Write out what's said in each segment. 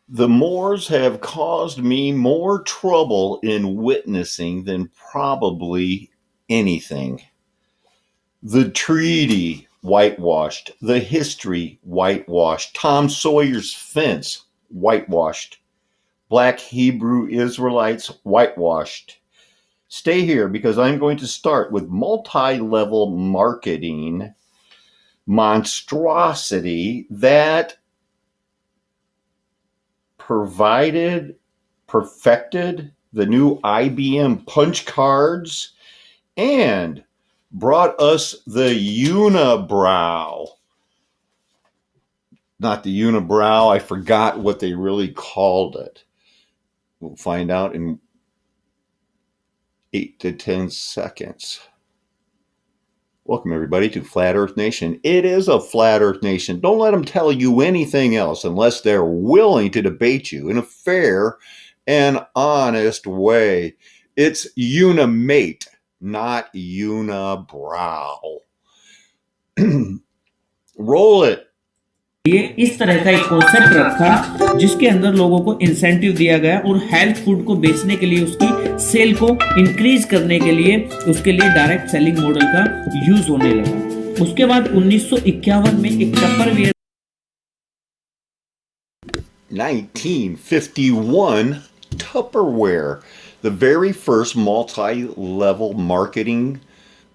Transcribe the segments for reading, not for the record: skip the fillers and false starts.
The Moors have caused me more trouble in witnessing than probably anything. The treaty, whitewashed. The history, whitewashed. Tom Sawyer's Fence, whitewashed. Black Hebrew Israelites, whitewashed. Stay here because I'm going to start with multi-level marketing monstrosity that perfected the new IBM punch cards and brought us the unibrow. Not the unibrow, I forgot what they really called it. We'll find out in 8 to 10 seconds. Welcome, everybody, to Flat Earth Nation. It is a Flat Earth Nation. Don't let them tell you anything else unless they're willing to debate you in a fair and honest way. It's unimate, not unibrow. Roll it. ये इस तरह का एक concept रखा जिसके अंदर लोगों को इंसेंटिव दिया गया और हेल्थ फूड को बेचने के लिए उसकी सेल को इंक्रीज करने के लिए उसके लिए डायरेक्ट सेलिंग मॉडल का यूज होने लगा। उसके बाद 1951 में एक Tupperware 1951 Tupperware, the very first multi-level marketing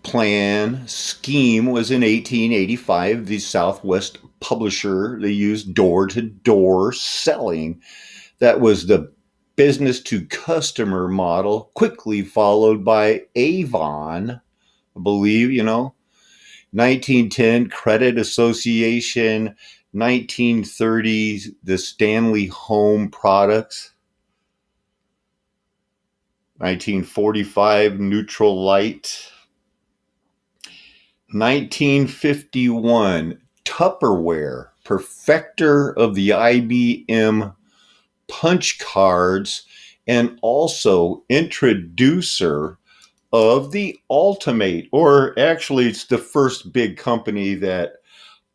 plan scheme was in 1885. The Southwest publisher, they used door-to-door selling. That was the business to customer model, quickly followed by Avon, I believe, 1910 Credit Association, 1930s, the Stanley Home Products, 1945 Neutral Light, 1951 Tupperware, perfecter of the IBM punch cards and also introducer of the Ultimate, or actually it's the first big company that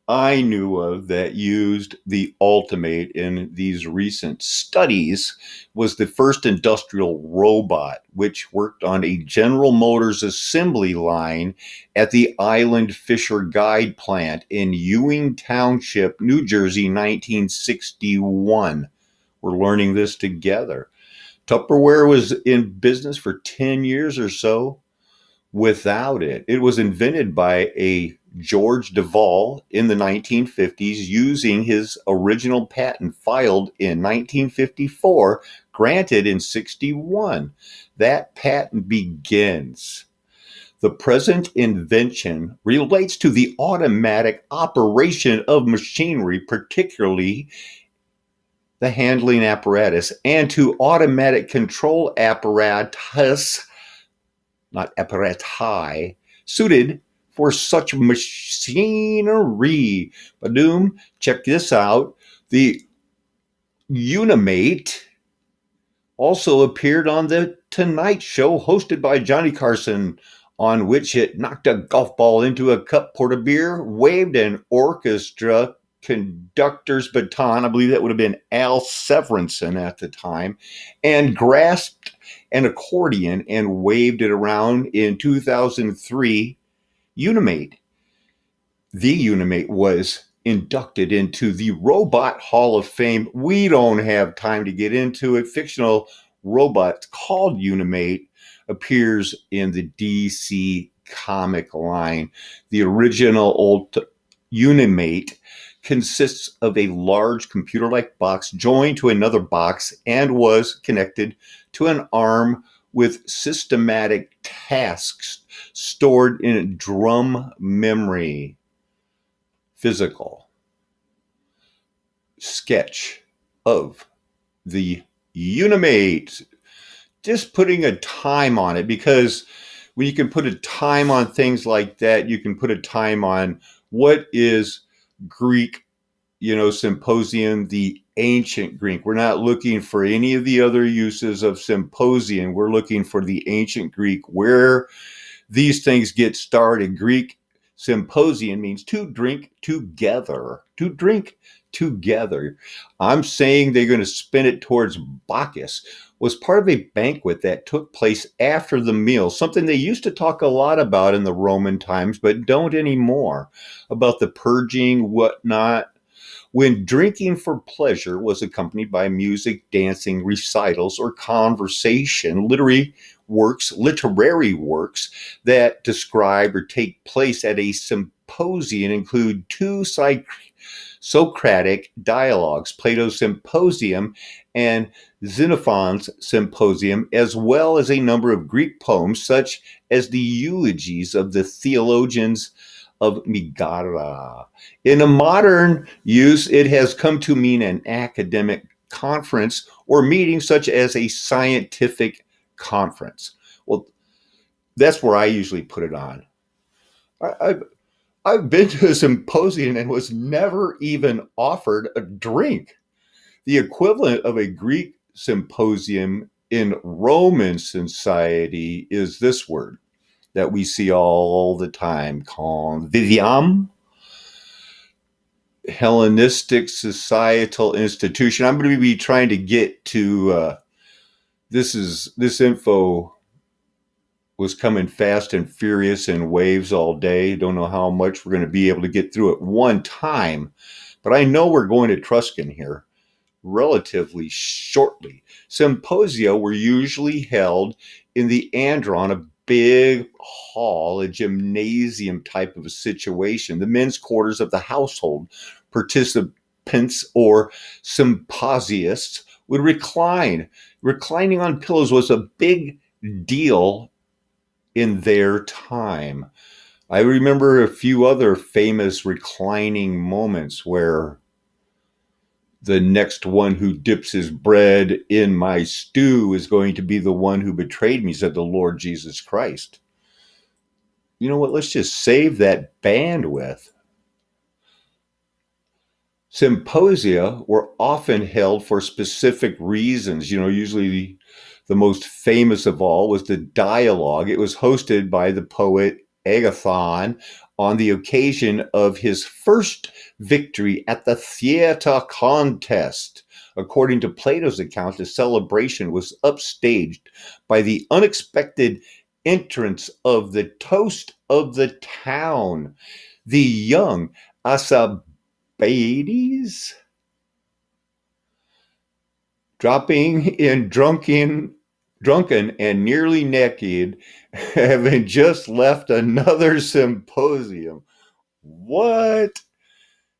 I knew of that used the Ultimate in these recent studies, was the first industrial robot, which worked on a General Motors assembly line at the Island Fisher Guide plant in Ewing Township, New Jersey, 1961. We're learning this together. Tupperware was in business for 10 years or so without it. It was invented by a George Duvall in the 1950s using his original patent filed in 1954, granted in 61. That patent begins. The present invention relates to the automatic operation of machinery, particularly the handling apparatus, and to automatic control apparatus, not apparati, suited for such machinery. Badoom, check this out. The Unimate also appeared on The Tonight Show, hosted by Johnny Carson, on which it knocked a golf ball into a cup, poured a beer, waved an orchestra conductor's baton, I believe that would have been Al Severinsen at the time, and grasped an accordion and waved it around in 2003. Unimate. The Unimate was inducted into the Robot Hall of Fame. We don't have time to get into it. Fictional robot called Unimate appears in the DC comic line. The original old Unimate consists of a large computer-like box joined to another box and was connected to an arm with systematic tasks stored in drum memory. Physical sketch of the Unimate. Just putting a time on it, because when you can put a time on things like that, you can put a time on what is Greek, symposium, the ancient Greek. We're not looking for any of the other uses of symposium. We're looking for the ancient Greek, where these things get started. Greek Symposium means to drink together. To drink together. I'm saying they're going to spin it towards Bacchus. Was part of a banquet that took place after the meal, something they used to talk a lot about in the Roman times, but don't anymore, about the purging, whatnot, when drinking for pleasure was accompanied by music, dancing, recitals, or conversation. Literary works that describe or take place at a symposium include two Socratic dialogues, Plato's Symposium and Xenophon's Symposium, as well as a number of Greek poems, such as the eulogies of the theologians of Megara. In a modern use, it has come to mean an academic conference or meeting, such as a scientific conference. Well, that's where I usually put it on. I've I've been to a symposium and was never even offered a drink. The equivalent of a Greek symposium in Roman society is this word that we see all the time: convivium, Hellenistic societal institution. I'm going to be trying to get to this info was coming fast and furious in waves all day. Don't know how much we're going to be able to get through at one time, but I know we're going to Etruscan here relatively shortly. Symposia were usually held in the andron, a big hall, a gymnasium type of a situation, the men's quarters of the household. Participants or symposiasts would recline. Reclining on pillows was a big deal in their time. I remember a few other famous reclining moments where the next one who dips his bread in my stew is going to be the one who betrayed me, said the Lord Jesus Christ. You know what? Let's just save that bandwidth. Symposia were often held for specific reasons. Usually the most famous of all was the dialogue. It was hosted by the poet Agathon on the occasion of his first victory at the theater contest. According to Plato's account, the celebration was upstaged by the unexpected entrance of the toast of the town, the young Asabades, dropping in drunken and nearly naked, having just left another symposium. What?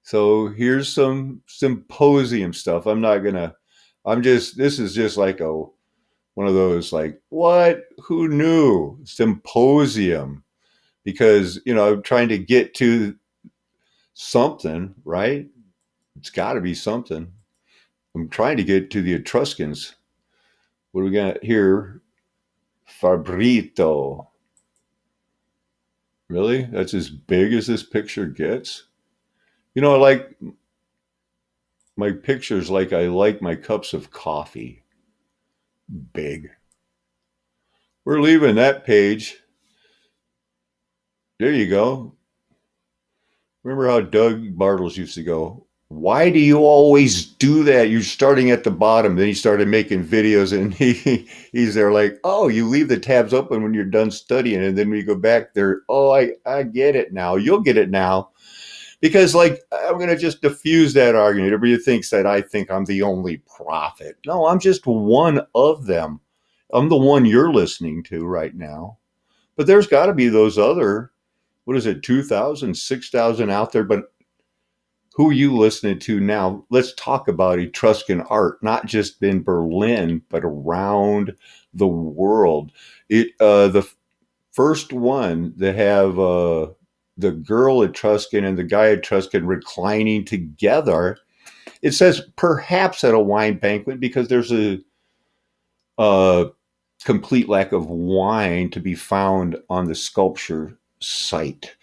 So here's some symposium stuff. This is just like one of those, like, what? Who knew? Symposium. Because, I'm trying to get to something, right? It's got to be something. I'm trying to get to the Etruscans. What do we got here? Fabrito. Really? That's as big as this picture gets? I like my pictures like I like my cups of coffee. Big. We're leaving that page. There you go. Remember how Doug Bartles used to go, why do you always do that? You're starting at the bottom. Then he started making videos and he's there like, oh, you leave the tabs open when you're done studying. And then we go back there. Oh, I get it now. You'll get it now. Because, like, I'm going to just diffuse that argument. Everybody thinks that I think I'm the only prophet. No, I'm just one of them. I'm the one you're listening to right now. But there's got to be those other, 2,000, 6,000 out there. But who are you listening to now? Let's talk about Etruscan art, not just in Berlin, but around the world. The first one that have the girl Etruscan and the guy Etruscan reclining together. It says perhaps at a wine banquet because there's a complete lack of wine to be found on the sculpture site.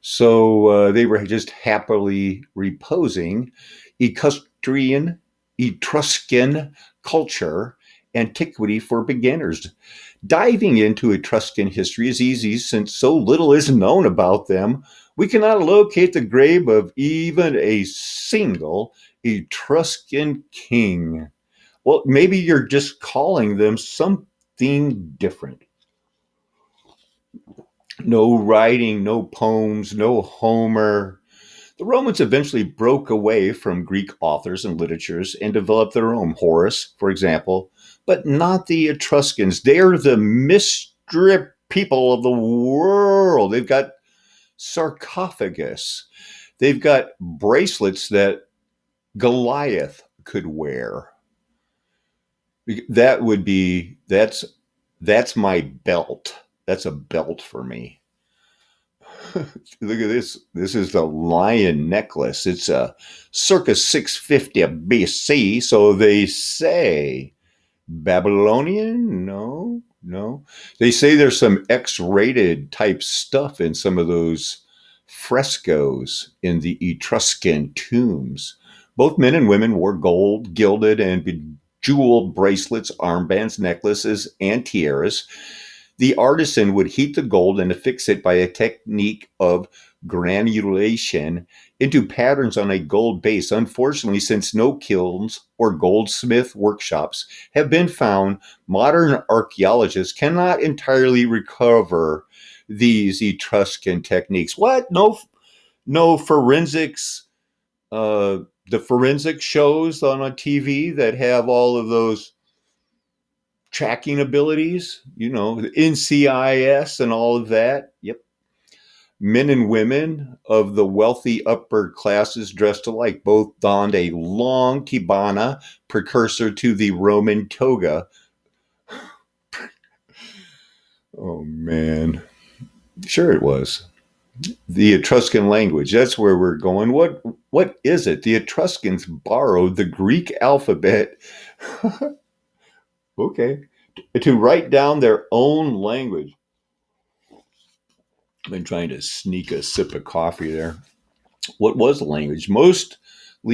So they were just happily reposing. Etruscan culture, antiquity for beginners. Diving into Etruscan history is easy since so little is known about them We cannot locate the grave of even a single Etruscan king. Well, maybe you're just calling them something different. No writing, no poems, no Homer. The Romans eventually broke away from Greek authors and literatures and developed their own. Horace, for example, but not the Etruscans. They're the misstripped people of the world. They've got sarcophagus. They've got bracelets that Goliath could wear. That would be that's my belt. That's a belt for me. Look at this. This is the lion necklace. It's a circa 650 BC, so they say. Babylonian? No, no. They say there's some X-rated type stuff in some of those frescoes in the Etruscan tombs. Both men and women wore gold, gilded, and bejeweled bracelets, armbands, necklaces, and tiaras. The artisan would heat the gold and affix it by a technique of granulation into patterns on a gold base. Unfortunately, since no kilns or goldsmith workshops have been found, modern archaeologists cannot entirely recover these Etruscan techniques. What? No forensics. The forensic shows on a TV that have all of those tracking abilities, NCIS and all of that. Yep. Men and women of the wealthy upper classes dressed alike. Both donned a long kibana, precursor to the Roman toga. Oh, man. Sure it was. The Etruscan language, that's where we're going. What is it? The Etruscans borrowed the Greek alphabet, okay, to write down their own language. I've been trying to sneak a sip of coffee there. What was the language? Mostly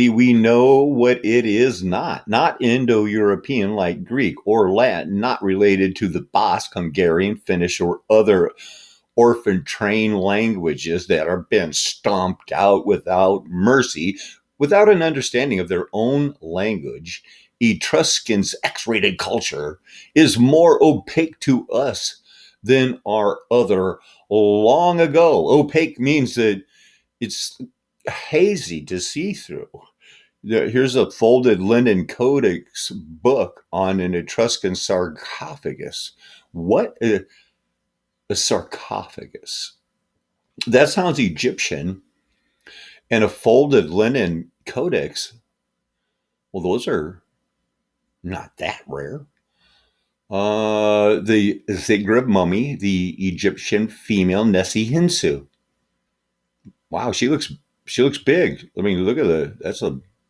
we know what it is not Indo-European like Greek or Latin, not related to the Basque, Hungarian, Finnish, or other orphan train languages that are been stomped out without mercy, without an understanding of their own language. Etruscans' X-rated culture is more opaque to us than our other long ago. Opaque means that it's hazy to see through. Here's a folded linen codex book on an Etruscan sarcophagus. What a sarcophagus? That sounds Egyptian. And a folded linen codex, well, those are not that rare. The Zagreb mummy, the Egyptian female Nessie Hinsu. Wow, she looks big. I mean, look at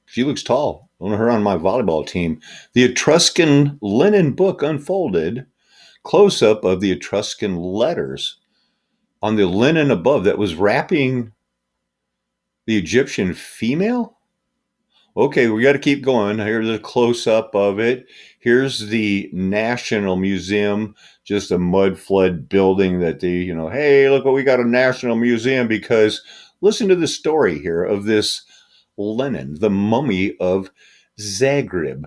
she looks tall. I want her on my volleyball team. The Etruscan linen book unfolded, close up of the Etruscan letters on the linen above that was wrapping the Egyptian female. Okay, we got to keep going. Here's a close up of it. Here's the National Museum, just a mud flood building that hey, look what we got, a National Museum, because listen to the story here of this Lenin, the mummy of Zagreb.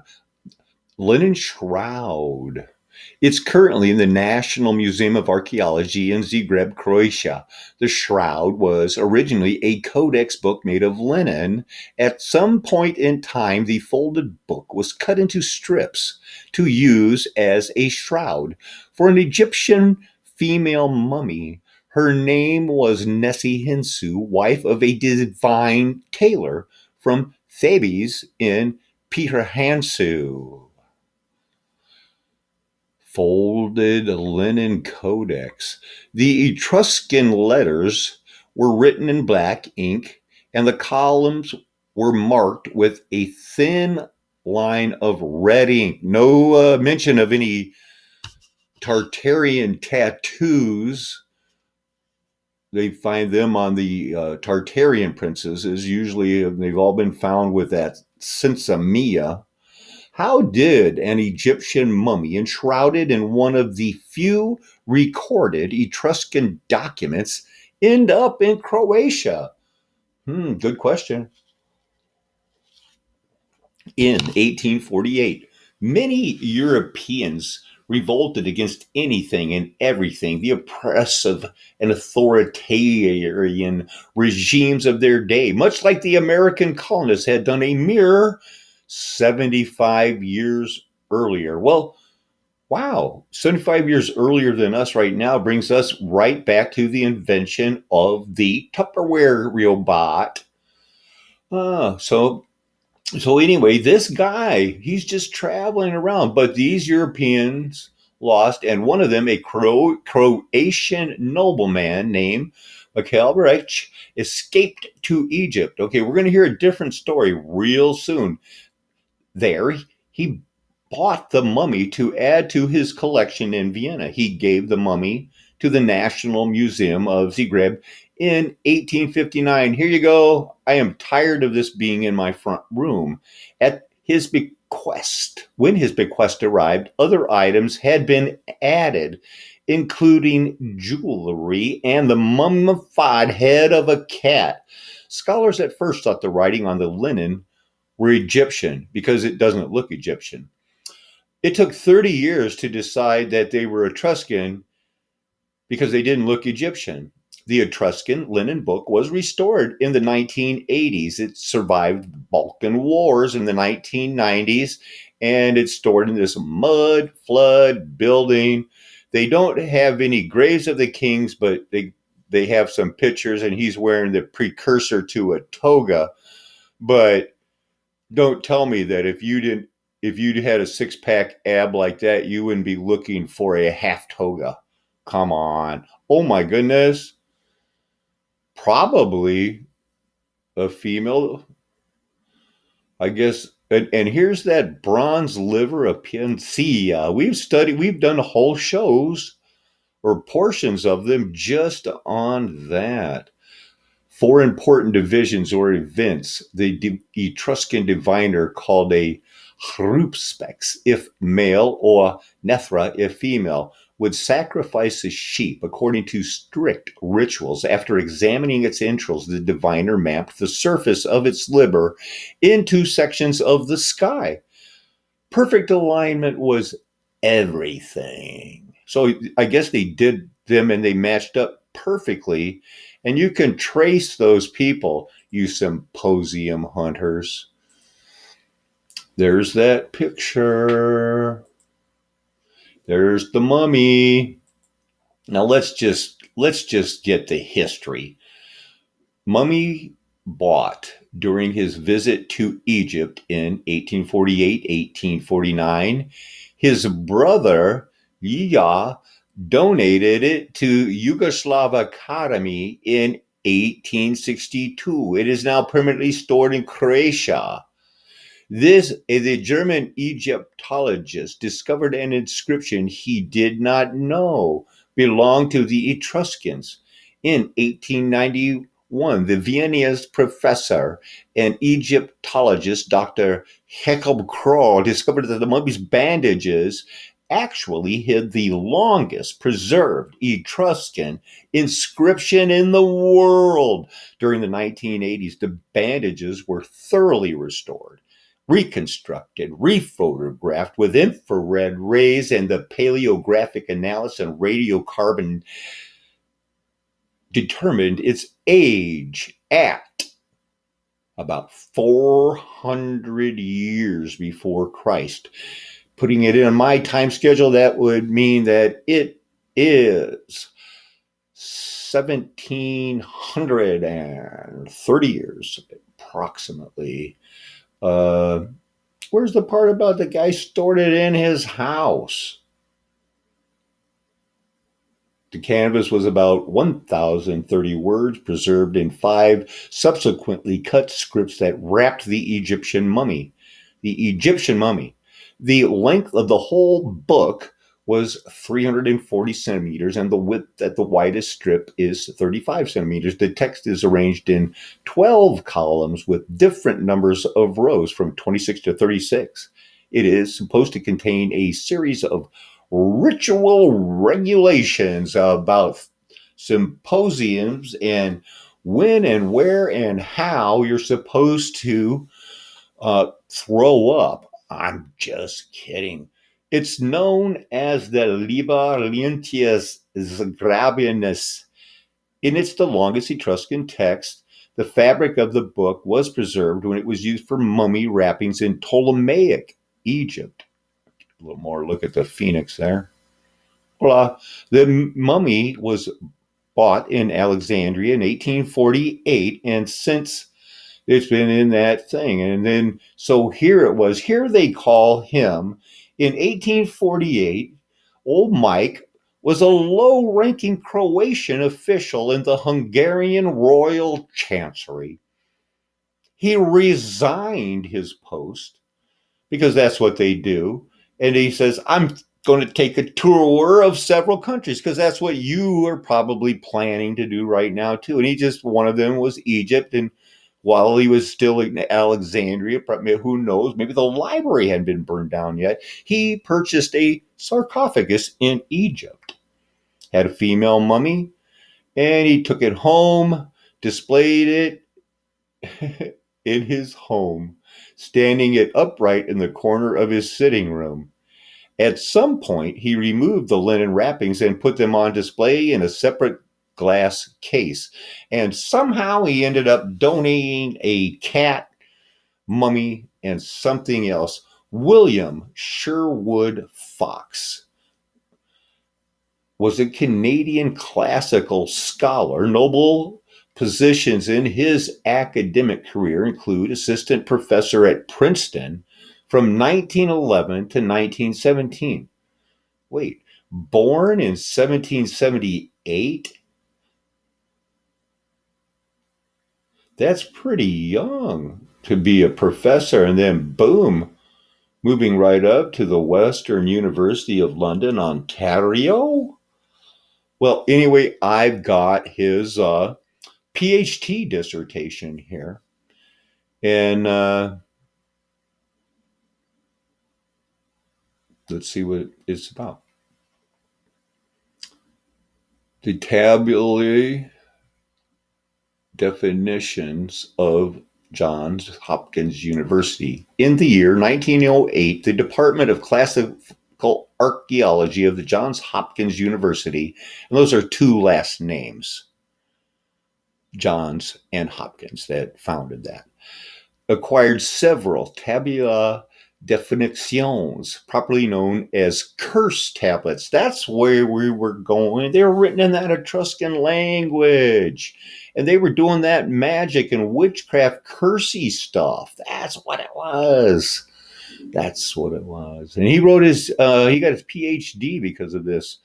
Linen shroud. It's currently in the National Museum of Archaeology in Zagreb, Croatia. The shroud was originally a codex book made of linen. At some point in time, the folded book was cut into strips to use as a shroud for an Egyptian female mummy. Her name was Nessie Hinsu, wife of a divine tailor from Thebes in Peter Hansu. Folded linen codex. The Etruscan letters were written in black ink, and the columns were marked with a thin line of red ink. No mention of any Tartarian tattoos. They find them on the Tartarian princesses. Usually they've all been found with that sensimilla. How did an Egyptian mummy enshrouded in one of the few recorded Etruscan documents end up in Croatia? Good question. In 1848, many Europeans revolted against anything and everything the oppressive and authoritarian regimes of their day, much like the American colonists had done a mere 75 years earlier. Well, wow, 75 years earlier than us right now brings us right back to the invention of the Tupperware robot. So anyway, this guy, he's just traveling around, but these Europeans lost, and one of them, a Croatian nobleman named Mikhail Brech, escaped to Egypt. Okay, we're going to hear a different story real soon. There, he bought the mummy to add to his collection in Vienna. He gave the mummy to the National Museum of Zagreb in 1859. Here you go. I am tired of this being in my front room. At his bequest, when his bequest arrived, other items had been added, including jewelry and the mummified head of a cat. Scholars at first thought the writing on the linen were Egyptian because it doesn't look Egyptian. It took 30 years to decide that they were Etruscan because they didn't look Egyptian. The Etruscan linen book was restored in the 1980s. It survived Balkan Wars in the 1990s, and it's stored in this mud flood building. They don't have any graves of the kings, but they have some pictures, and he's wearing the precursor to a toga. But don't tell me that if you'd had a six-pack ab like that, you wouldn't be looking for a half toga. Come on. Oh my goodness. Probably a female, I guess. And here's that bronze liver of Panacea. We've done whole shows or portions of them just on that. Four important divisions or events the Etruscan diviner called a hrupspex if male or nethra if female would sacrifice a sheep according to strict rituals. After examining its entrails, the diviner mapped the surface of its liver into sections of the sky. Perfect alignment was everything. So I guess they did them and they matched up perfectly. And you can trace those people, you symposium hunters. There's that picture. There's the mummy. Now let's just get the history. Mummy bought during his visit to Egypt in 1848, 1849. His brother, Yaya, donated it to Yugoslav Academy in 1862. It is now permanently stored in Croatia. The German Egyptologist discovered an inscription he did not know belonged to the Etruscans. In 1891, the Viennese professor and Egyptologist Dr. Jacob Kroll discovered that the mummy's bandages actually hid the longest preserved Etruscan inscription in the world. During the 1980s, the bandages were thoroughly restored, reconstructed, rephotographed with infrared rays and the paleographic analysis and radiocarbon determined its age at about 400 years before Christ. Putting it in my time schedule, that would mean that it is 1730 years approximately. Where's the part about the guy stored it in his house? The canvas was about 1,030 words, preserved in 5 subsequently cut scripts that wrapped the Egyptian mummy. The Egyptian mummy. The length of the whole book was 340 centimeters, and the width at the widest strip is 35 centimeters. The text is arranged in 12 columns with different numbers of rows from 26 to 36. It is supposed to contain a series of ritual regulations about symposiums and when and where and how you're supposed to throw up. I'm just kidding. It's known as the Liber Lientius Zagrabianus, and it's the longest Etruscan text. The fabric of the book was preserved when it was used for mummy wrappings in Ptolemaic Egypt. A little more look at the phoenix there. Blah. The mummy was bought in Alexandria in 1848, and since it's been in that thing. And then, so here it was. Here they call him in 1848. Old Mike was a low ranking Croatian official in the Hungarian Royal Chancery. He resigned his post because that's what they do. And he says, I'm going to take a tour of several countries because that's what you are probably planning to do right now, too. And he just, one of them was Egypt. And while he was still in Alexandria, who knows, maybe the library hadn't been burned down yet, he purchased a sarcophagus in Egypt, had a female mummy, and he took it home, displayed it in his home, standing it upright in the corner of his sitting room. At some point, he removed the linen wrappings and put them on display in a separate glass case. And somehow he ended up donating a cat, mummy, and something else. William Sherwood Fox was a Canadian classical scholar. Notable positions in his academic career include assistant professor at Princeton from 1911 to 1917. Wait, born in 1778? That's pretty young to be a professor, and then boom, moving right up to the Western University of London, Ontario. Well, anyway, I've got his PhD dissertation here. And let's see what it's about. The tabulae definitions of Johns Hopkins University. In the year 1908, the Department of Classical Archaeology of the Johns Hopkins University, and those are two last names, Johns and Hopkins, that founded that, acquired several tabula definitions, properly known as curse tablets. That's where we were going. They were written in that Etruscan language. And they were doing that magic and witchcraft cursey stuff. That's what it was. That's what it was. And he wrote he got his PhD because of this.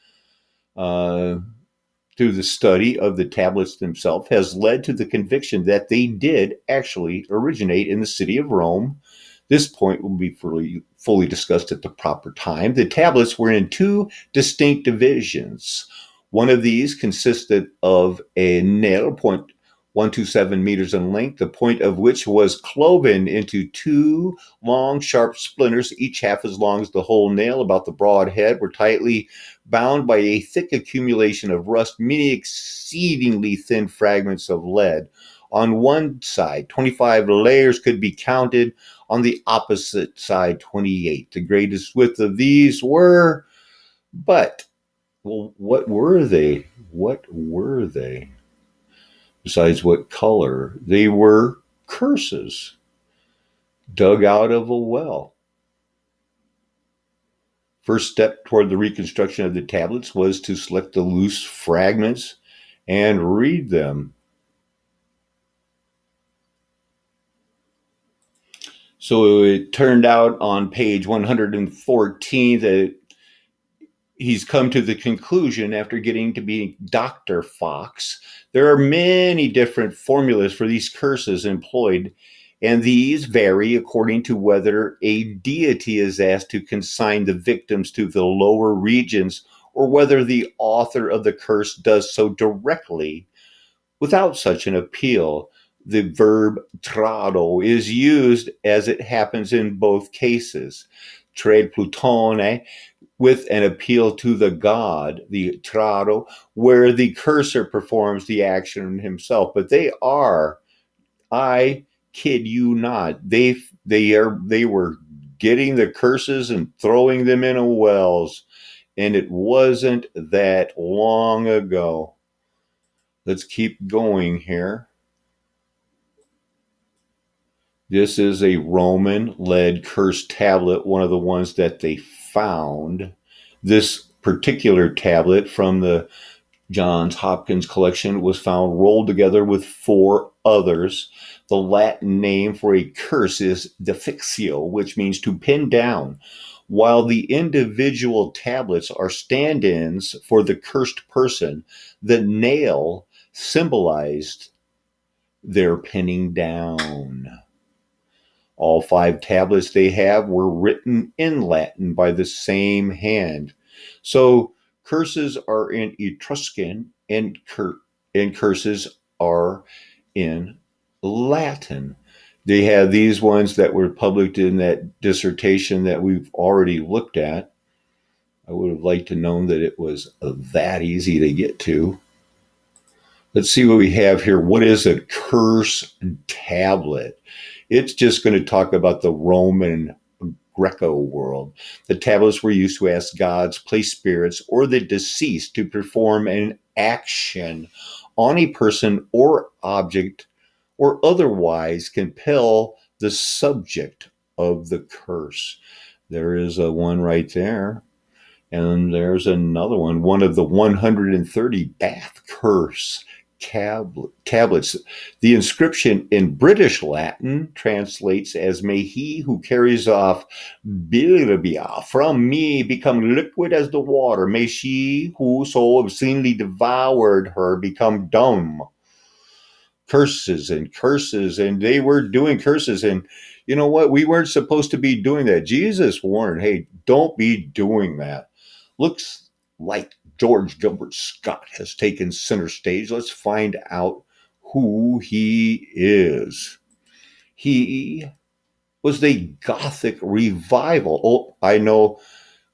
Through the study of the tablets themselves has led to the conviction that they did actually originate in the city of Rome. This point will be fully discussed at the proper time. The tablets were in two distinct divisions. One of these consisted of a nail, 0.127 meters in length, the point of which was cloven into two long, sharp splinters, each half as long as the whole nail, about the broad head, were tightly bound by a thick accumulation of rust, many exceedingly thin fragments of lead. On one side, 25 layers could be counted. On the opposite side, 28. The greatest width of these were, but, well, what were they? What were they? Besides what color? They were curses dug out of a well. First step toward the reconstruction of the tablets was to select the loose fragments and read them. So it turned out on page 114 that he's come to the conclusion, after getting to be Dr. Fox, there are many different formulas for these curses employed, and these vary according to whether a deity is asked to consign the victims to the lower regions or whether the author of the curse does so directly without such an appeal. The verb trado is used as it happens in both cases. Trade Plutone with an appeal to the god, the trado, where the cursor performs the action himself. But they are, I kid you not, they were getting the curses and throwing them in wells, and it wasn't that long ago. Let's keep going here. This is a Roman lead curse tablet, one of the ones that they found. This particular tablet from the Johns Hopkins collection was found rolled together with four others. The Latin name for a curse is defixio, which means to pin down, while the individual tablets are stand ins for the cursed person. The nail symbolized their pinning down. All five tablets they have were written in Latin by the same hand. So curses are in Etruscan and curses are in Latin. They have these ones that were published in that dissertation that we've already looked at. I would have liked to know that it was that easy to get to. Let's see what we have here. What is a curse tablet? It's just going to talk about the Roman Greco world. The tablets were used to ask gods, place spirits, or the deceased to perform an action on a person or object, or otherwise compel the subject of the curse. There is a one right there. And there's another one of the 130 Bath curse tablets. The inscription in British Latin translates as, "May he who carries off Bilibia from me become liquid as the water. May she who so obscenely devoured her become dumb." Curses and curses, and they were doing curses. And you know what? We weren't supposed to be doing that. Jesus warned, hey, don't be doing that. Looks like George Gilbert Scott has taken center stage. Let's find out who he is. He was the Gothic revival. Oh, I know.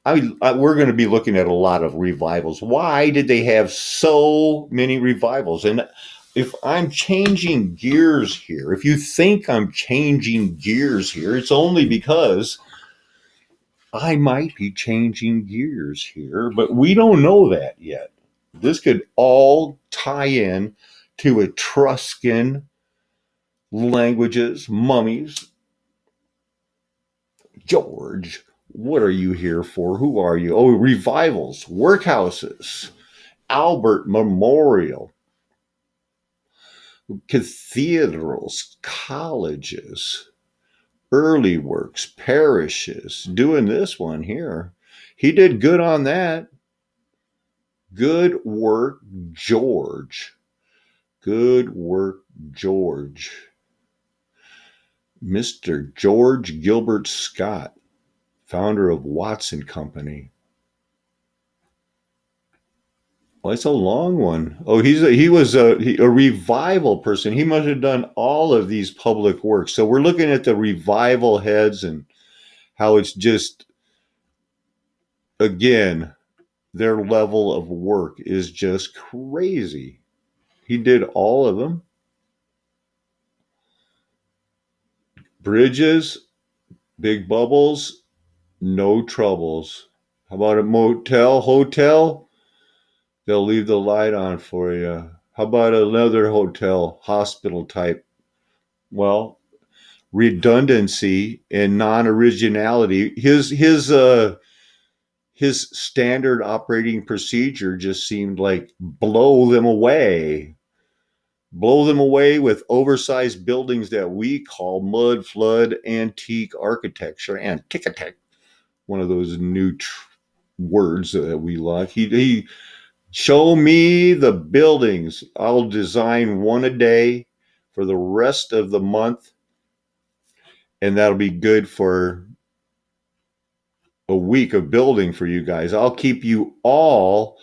We're going to be looking at a lot of revivals. Why did they have so many revivals? And if I'm changing gears here, if you think I'm changing gears here, it's only because I might be changing gears here, but we don't know that yet. This could all tie in to Etruscan languages, mummies. George, what are you here for? Who are you? Oh, revivals, workhouses, Albert Memorial, cathedrals, colleges, early works, parishes, doing this one here. He did good on that. Good work, George. Good work, George. Mr. George Gilbert Scott, founder of Watson Company. Well, it's a long one. Oh, he was a revival person. He must have done all of these public works. So we're looking at the revival heads and how it's just, again, their level of work is just crazy. He did all of them. Bridges, big bubbles, no troubles. How about a motel, hotel? They'll leave the light on for you. How about another hotel, hospital type? Well, redundancy and non-originality. His standard operating procedure just seemed like blow them away with oversized buildings that we call mud flood antique architecture, antiquitect, one of those new words that we like. He show me the buildings. I'll design one a day for the rest of the month, and that'll be good for a week of building for you guys. I'll keep you all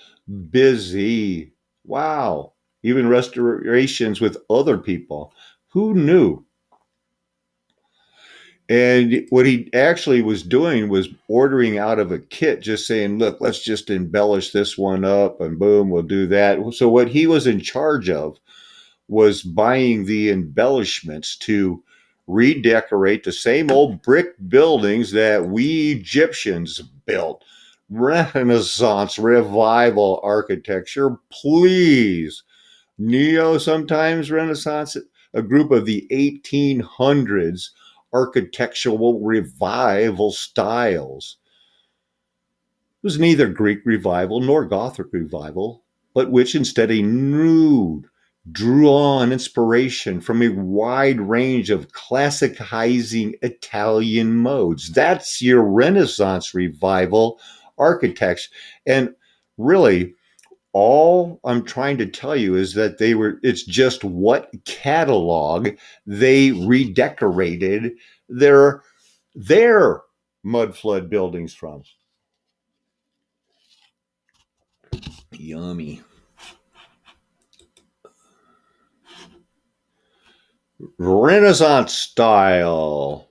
busy. Wow. Even restorations with other people. Who knew? And what he actually was doing was ordering out of a kit, just saying, look, let's just embellish this one up and boom, we'll do that. So what he was in charge of was buying the embellishments to redecorate the same old brick buildings that we Egyptians built. Renaissance revival architecture, please. Neo, sometimes Renaissance, a group of the 1800s architectural revival styles. It was neither Greek revival nor Gothic revival, but which instead a nude drew on inspiration from a wide range of classicizing Italian modes. That's your Renaissance revival architects. And really, all I'm trying to tell you is that it's just what catalog they redecorated their mud flood buildings from. Yummy. Renaissance style.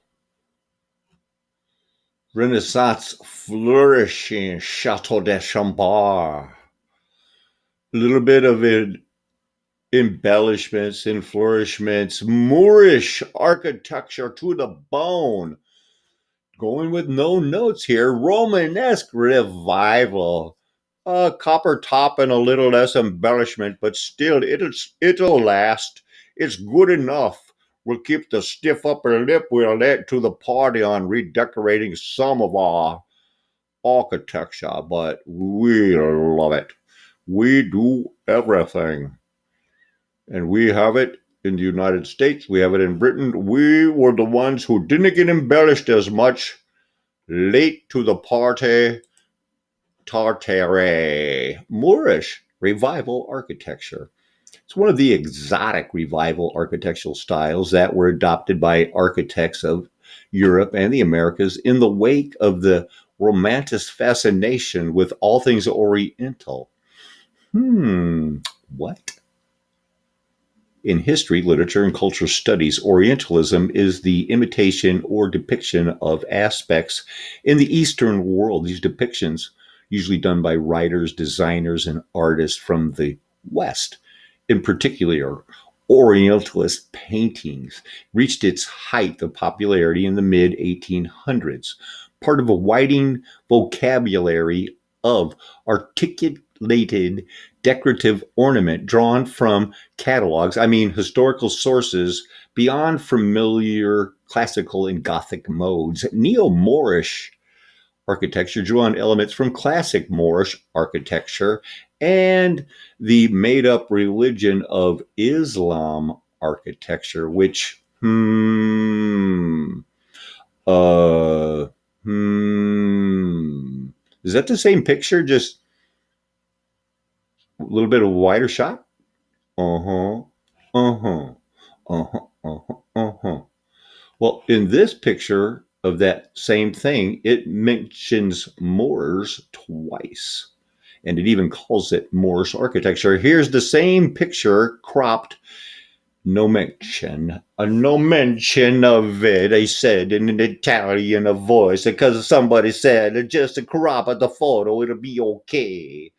Renaissance flourishing Chateau de Chambord. A little bit of it, embellishments and flourishments, Moorish architecture to the bone. Going with no notes here, Romanesque revival. A copper top and a little less embellishment, but still, it'll last. It's good enough. We'll keep the stiff upper lip. We'll add to the party on redecorating some of our architecture, but we love it. We do everything. And we have it in the United States. We have it in Britain. We were the ones who didn't get embellished as much. Late to the party, Tartare. Moorish revival architecture. It's one of the exotic revival architectural styles that were adopted by architects of Europe and the Americas in the wake of the Romantic fascination with all things Oriental. What? In history, literature, and cultural studies, Orientalism is the imitation or depiction of aspects in the Eastern world. These depictions, usually done by writers, designers, and artists from the West, in particular, Orientalist paintings, reached its height of popularity in the mid 1800s, part of a widening vocabulary of articulated decorative ornament drawn from catalogs, historical sources beyond familiar classical and Gothic modes. Neo-Moorish architecture drew on elements from classic Moorish architecture and the made-up religion of Islam architecture, which, is that the same picture, just a little bit of a wider shot? Uh-huh. Uh-huh. Uh-huh. Uh-huh. Uh-huh. Well, in this picture of that same thing, it mentions Moors twice. And it even calls it Moorish architecture. Here's the same picture cropped. No mention of it, I said in an Italian voice, because somebody said just a crop of the photo, it'll be okay.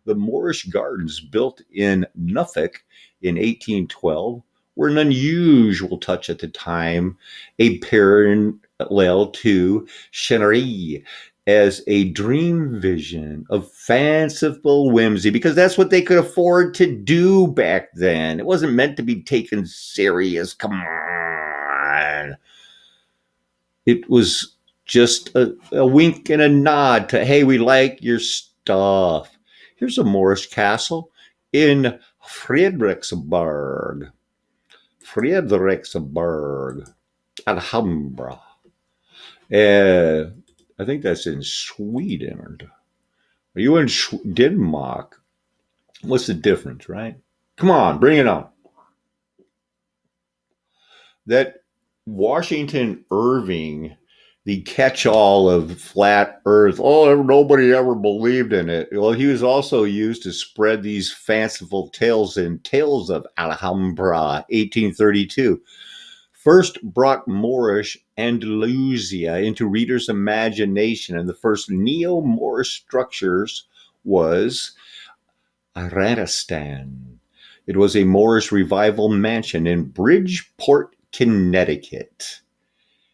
The Moorish gardens, built in Norfolk in 1812, were an unusual touch at the time, a parallel to Chenery as a dream vision of fanciful whimsy, because that's what they could afford to do back then. It wasn't meant to be taken serious. Come on. It was just a wink and a nod to, hey, we like your stuff. Here's a Moorish castle in Fredericksburg, Alhambra. I think that's in Sweden. Are you in Denmark? What's the difference, right? Come on, bring it on. That Washington Irving, the catch-all of flat Earth. Oh, nobody ever believed in it. Well, he was also used to spread these fanciful tales in Tales of Alhambra, 1832. first brought Moorish Andalusia into readers' imagination, and the first neo-Moorish structures was Iranistan. It was a Moorish revival mansion in Bridgeport, Connecticut.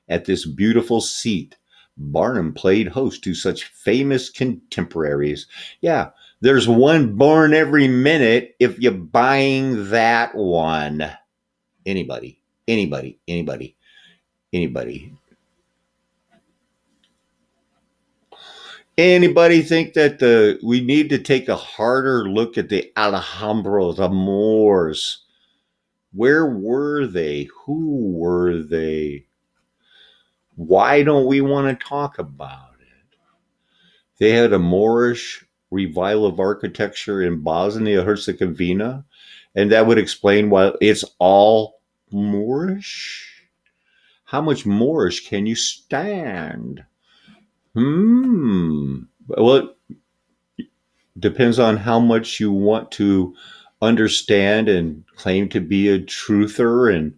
At this beautiful seat, Barnum played host to such famous contemporaries. Yeah, there's one born every minute if you're buying that one. Anybody, anybody, anybody, anybody. Anybody think that we need to take a harder look at the Alhambras, the Moors? Where were they? Who were they? Why don't we want to talk about it? They had a Moorish revival of architecture in Bosnia Herzegovina, and that would explain why it's all Moorish. How much Moorish can you stand? Well, it depends on how much you want to understand and claim to be a truther, and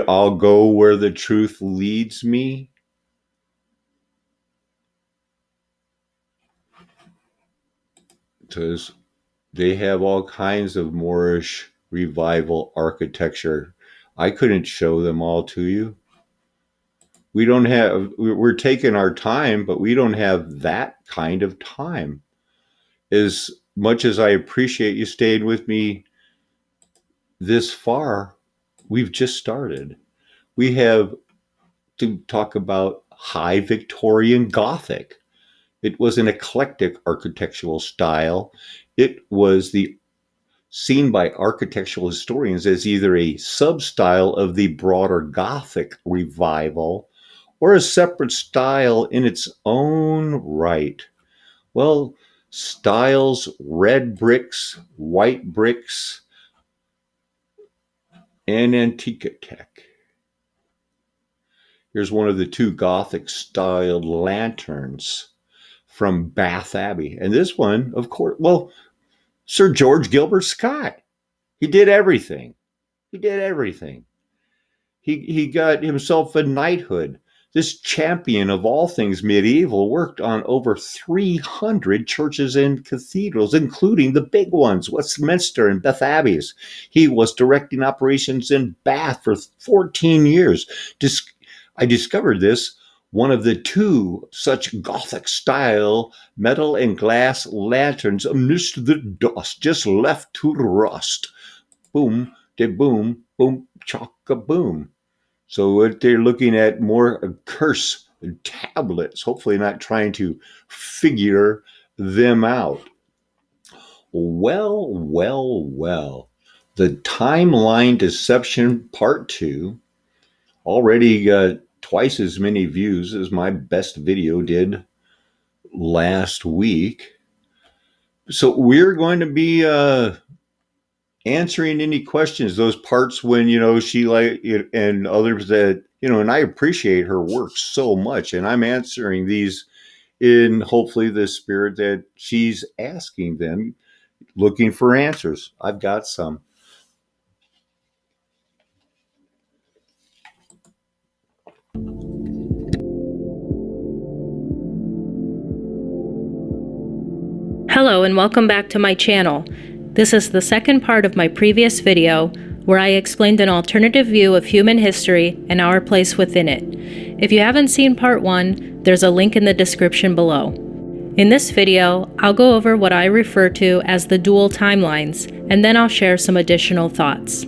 I'll go where the truth leads me. Because they have all kinds of Moorish revival architecture. I couldn't show them all to you. We're taking our time, but we don't have that kind of time. As much as I appreciate you staying with me this far, we've just started. We have to talk about High Victorian Gothic. It was an eclectic architectural style. It was seen by architectural historians as either a sub-style of the broader Gothic revival or a separate style in its own right. Well, styles, red bricks, white bricks, and Antiquitech. Here's one of the two Gothic-styled lanterns from Bath Abbey. And this one, of course, well, Sir George Gilbert Scott. He did everything. He did everything. He got himself a knighthood. This champion of all things medieval worked on over 300 churches and cathedrals, including the big ones, Westminster and Bath Abbeys. He was directing operations in Bath for 14 years. I discovered this, one of the two such Gothic style metal and glass lanterns amidst the dust, just left to rust. Boom, de boom, boom, chocka boom. So what they're looking at more curse tablets, hopefully not trying to figure them out. Well, well, well. The timeline deception part 2 already got twice as many views as my best video did last week. So we're going to be answering any questions, those parts when, she and others that, and I appreciate her work so much. And I'm answering these in hopefully the spirit that she's asking them, looking for answers. I've got some. Hello and welcome back to my channel. This is the second part of my previous video where I explained an alternative view of human history and our place within it. If you haven't seen part 1, there's a link in the description below. In this video, I'll go over what I refer to as the dual timelines, and then I'll share some additional thoughts.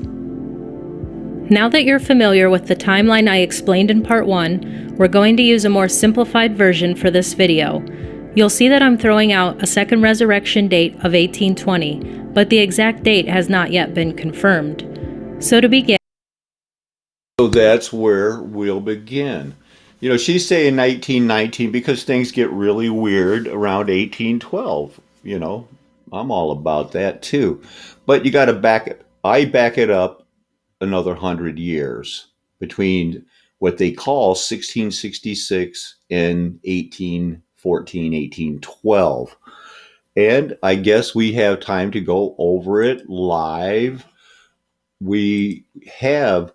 Now that you're familiar with the timeline I explained in part 1, we're going to use a more simplified version for this video. You'll see that I'm throwing out a second resurrection date of 1820, but the exact date has not yet been confirmed. So to begin... So that's where we'll begin. She's saying 1919 because things get really weird around 1812. I'm all about that too. But you got to I back it up another 100 years between what they call 1666 and 1814, 1812. And I guess we have time to go over it live. We have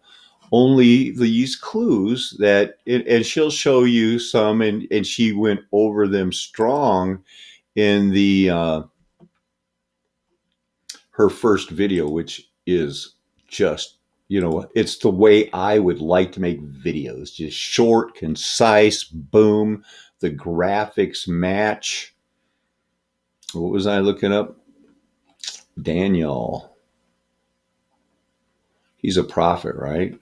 only these clues that, and she'll show you some, and she went over them strong in the her first video, which is just, it's the way I would like to make videos, just short, concise, boom, the graphics match. What was I looking up? Daniel. He's a prophet, right?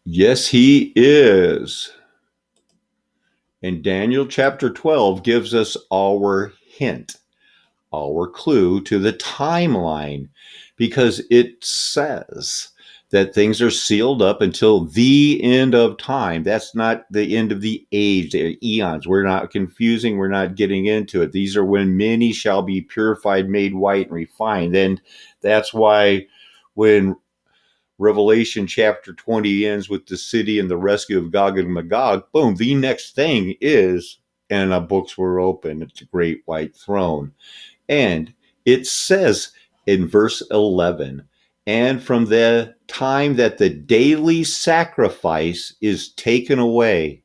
Yes, he is. And Daniel chapter 12 gives us our hint, our clue to the timeline, because it says that things are sealed up until the end of time. That's not the end of the age, the eons. We're not confusing. We're not getting into it. These are when many shall be purified, made white, and refined. And that's why when Revelation chapter 20 ends with the city and the rescue of Gog and Magog, boom, the next thing is, and the books were open. It's a great white throne. And it says in verse 11, and from the time that the daily sacrifice is taken away,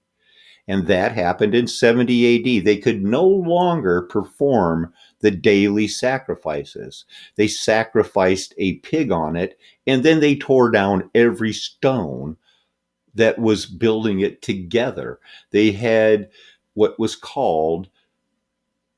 and that happened in 70 AD, they could no longer perform the daily sacrifices. They sacrificed a pig on it, and then they tore down every stone that was building it together. They had what was called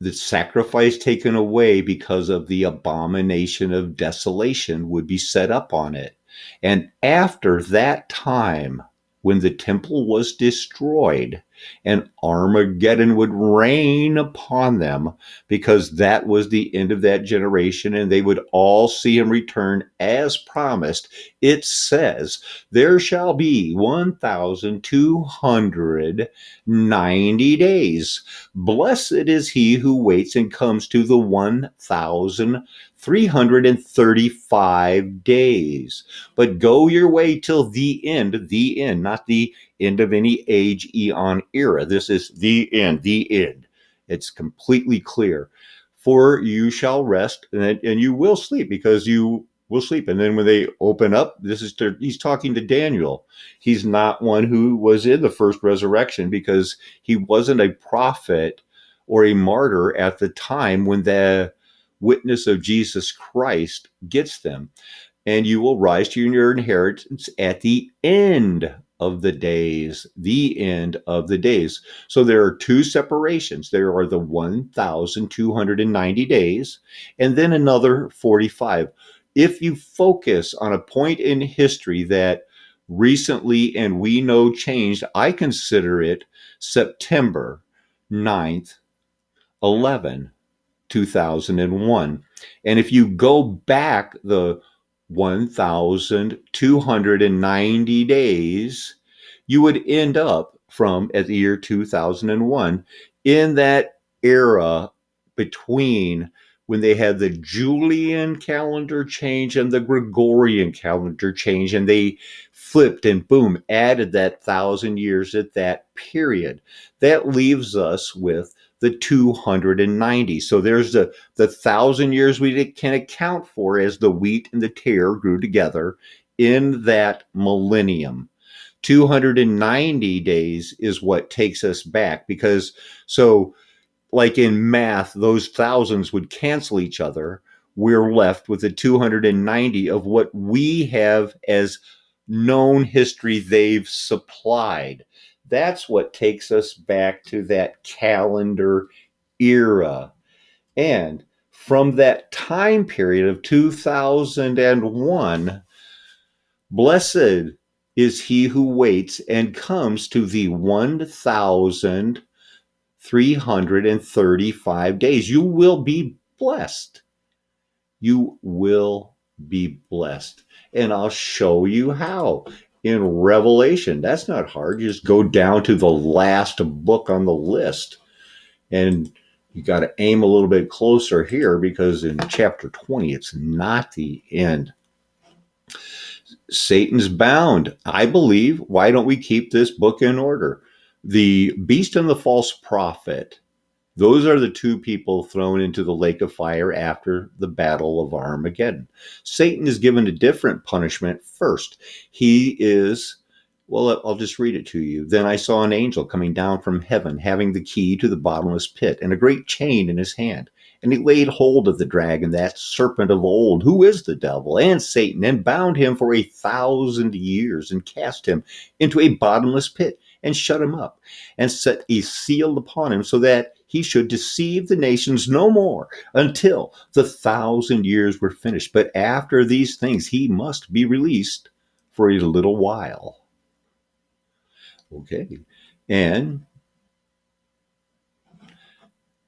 the sacrifice taken away because of the abomination of desolation would be set up on it. And after that time, when the temple was destroyed, and Armageddon would rain upon them, because that was the end of that generation, and they would all see him return as promised. It says, there shall be 1,290 days. Blessed is he who waits and comes to the 1,335 days. But go your way till the end, not the end of any age, eon, era. This is the end, the end. It's completely clear. For you shall rest, and you will sleep, because you will sleep. And then when they open up, he's talking to Daniel. He's not one who was in the first resurrection, because he wasn't a prophet or a martyr at the time when the witness of Jesus Christ gets them. And you will rise to your inheritance at the end of the days, the end of the days. So there are two separations. There are the 1,290 days, and then another 45. If you focus on a point in history that recently, and we know, changed, I consider it September 9th, 2001. And if you go back the 1,290 days, you would end up at the year 2001 in that era between when they had the Julian calendar change and the Gregorian calendar change, and they flipped and boom, added that 1,000 years at that period. That leaves us with the 290. So there's the 1,000 years we can account for as the wheat and the tare grew together in that millennium. 290 days is what takes us back, because like in math, those thousands would cancel each other. We're left with the 290 of what we have as known history they've supplied. That's what takes us back to that calendar era. And from that time period of 2001, blessed is he who waits and comes to the 1,335 days. You will be blessed. You will be blessed. And I'll show you how. In Revelation, that's not hard. You just go down to the last book on the list. And you got to aim a little bit closer here, because in chapter 20, it's not the end. Satan's bound. I believe, why don't we keep this book in order? The beast and the false prophet, Those are the two people thrown into the lake of fire after the battle of Armageddon. Satan is given a different punishment first. He is, well, I'll just read it to you. Then I saw an angel coming down from heaven, having the key to the bottomless pit and a great chain in his hand. And he laid hold of the dragon, that serpent of old, who is the devil and Satan, and bound him for 1,000 years, and cast him into a bottomless pit, and shut him up, and set a seal upon him, so that he should deceive the nations no more, until the 1,000 years were finished. But after these things he must be released for a little while. Okay, and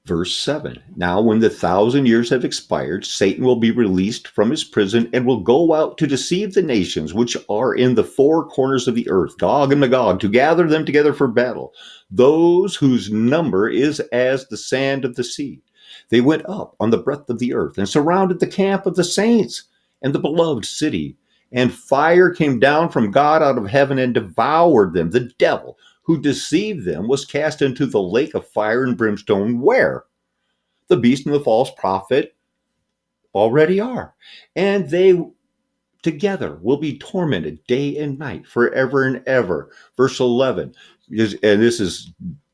Verse 7, now when the 1,000 years have expired, Satan will be released from his prison and will go out to deceive the nations which are in the four corners of the earth, Gog and Magog, to gather them together for battle, those whose number is as the sand of the sea. They went up on the breadth of the earth and surrounded the camp of the saints and the beloved city. And fire came down from God out of heaven and devoured them. The devil who deceived them was cast into the lake of fire and brimstone, where the beast and the false prophet already are. And they together will be tormented day and night forever and ever. Verse 11, and this is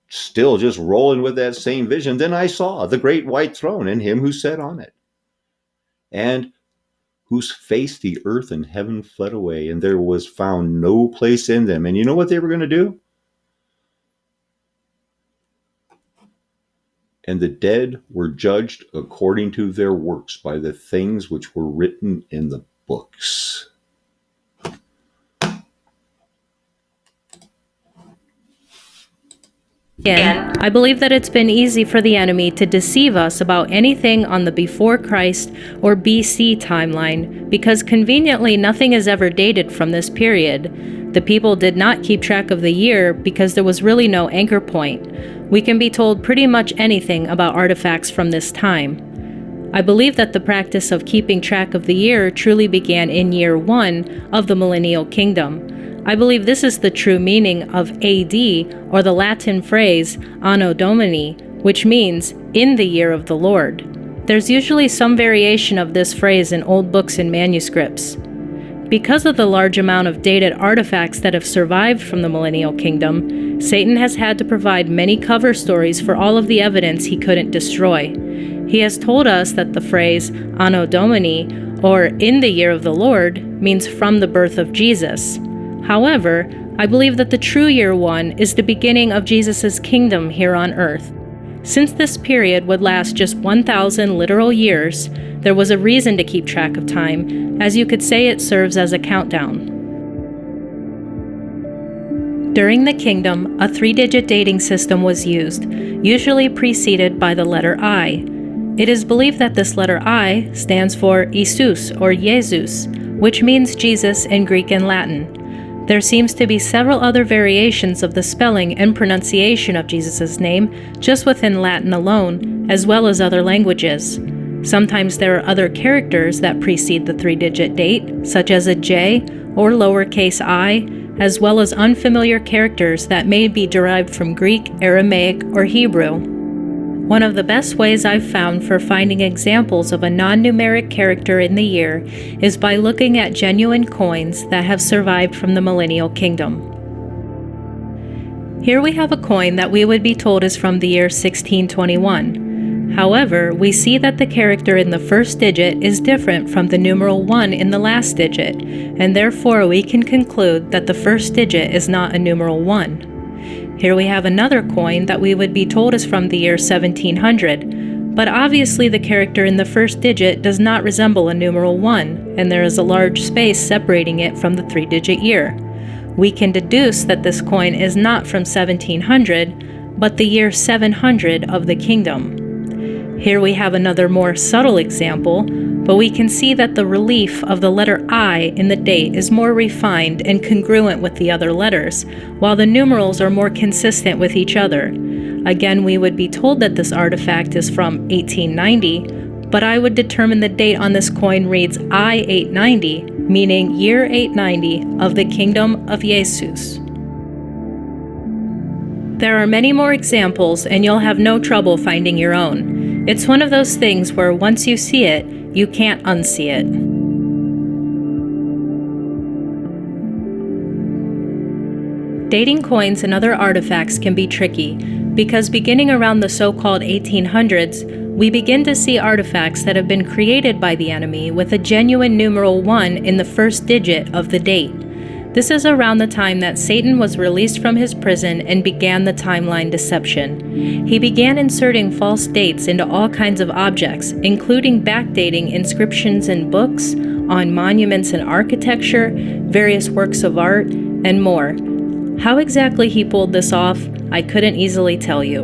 still just rolling with that same vision. Then I saw the great white throne and him who sat on it, and whose face the earth and heaven fled away, and there was found no place in them. And you know what they were going to do? And the dead were judged according to their works by the things which were written in the books. Again, I believe that it's been easy for the enemy to deceive us about anything on the before Christ or BC timeline, because conveniently nothing is ever dated from this period. The people did not keep track of the year because there was really no anchor point. We can be told pretty much anything about artifacts from this time. I believe that the practice of keeping track of the year truly began in year 1 of the millennial kingdom. I believe this is the true meaning of AD, or the Latin phrase Anno Domini, which means in the year of the Lord. There's usually some variation of this phrase in old books and manuscripts. Because of the large amount of dated artifacts that have survived from the millennial kingdom, Satan has had to provide many cover stories for all of the evidence he couldn't destroy. He has told us that the phrase Anno Domini, or in the year of the Lord, means from the birth of Jesus. However, I believe that the true year 1 is the beginning of Jesus' kingdom here on earth. Since this period would last just 1,000 literal years, there was a reason to keep track of time, as you could say it serves as a countdown. During the kingdom, a 3-digit dating system was used, usually preceded by the letter I. It is believed that this letter I stands for Isus or Jesus, which means Jesus in Greek and Latin. There seems to be several other variations of the spelling and pronunciation of Jesus' name just within Latin alone, as well as other languages. Sometimes there are other characters that precede the 3-digit date, such as a J or lowercase I, as well as unfamiliar characters that may be derived from Greek, Aramaic, or Hebrew. One of the best ways I've found for finding examples of a non-numeric character in the year is by looking at genuine coins that have survived from the millennial kingdom. Here we have a coin that we would be told is from the year 1621. However, we see that the character in the first digit is different from the numeral 1 in the last digit, and therefore we can conclude that the first digit is not a numeral 1. Here we have another coin that we would be told is from the year 1700, but obviously the character in the first digit does not resemble a numeral 1, and there is a large space separating it from the 3-digit year. We can deduce that this coin is not from 1700, but the year 700 of the kingdom. Here we have another more subtle example, but we can see that the relief of the letter I in the date is more refined and congruent with the other letters, while the numerals are more consistent with each other. Again, we would be told that this artifact is from 1890, but I would determine the date on this coin reads I-890, meaning year 890 of the kingdom of Jesus. There are many more examples, and you'll have no trouble finding your own. It's one of those things where once you see it, you can't unsee it. Dating coins and other artifacts can be tricky, because beginning around the so-called 1800s, we begin to see artifacts that have been created by the enemy with a genuine numeral 1 in the first digit of the date. This is around the time that Satan was released from his prison and began the timeline deception. He began inserting false dates into all kinds of objects, including backdating inscriptions in books, on monuments and architecture, various works of art, and more. How exactly he pulled this off, I couldn't easily tell you.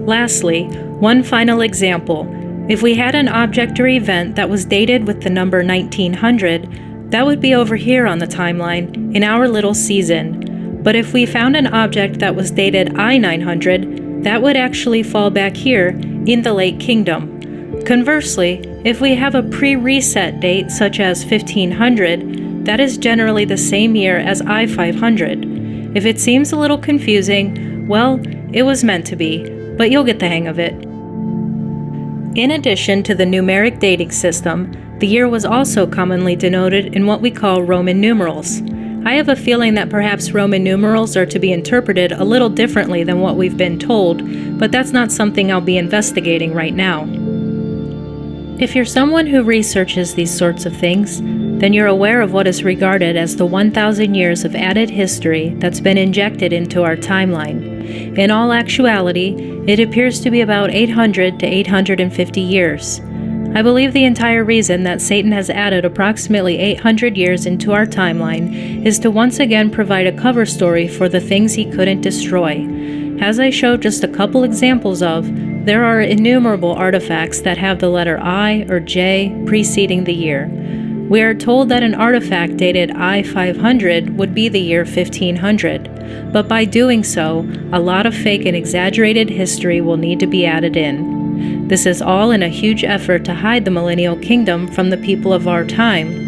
Lastly, one final example. If we had an object or event that was dated with the number 1900, that would be over here on the timeline, in our little season. But if we found an object that was dated I-900, that would actually fall back here, in the late kingdom. Conversely, if we have a pre-reset date such as 1500, that is generally the same year as I-500. If it seems a little confusing, well, it was meant to be, but you'll get the hang of it. In addition to the numeric dating system, the year was also commonly denoted in what we call Roman numerals. I have a feeling that perhaps Roman numerals are to be interpreted a little differently than what we've been told, but that's not something I'll be investigating right now. If you're someone who researches these sorts of things, then you're aware of what is regarded as the 1,000 years of added history that's been injected into our timeline. In all actuality, it appears to be about 800 to 850 years. I believe the entire reason that Satan has added approximately 800 years into our timeline is to once again provide a cover story for the things he couldn't destroy. As I showed just a couple examples of, there are innumerable artifacts that have the letter I or J preceding the year. We are told that an artifact dated I-500 would be the year 1500, but by doing so, a lot of fake and exaggerated history will need to be added in. This is all in a huge effort to hide the millennial kingdom from the people of our time.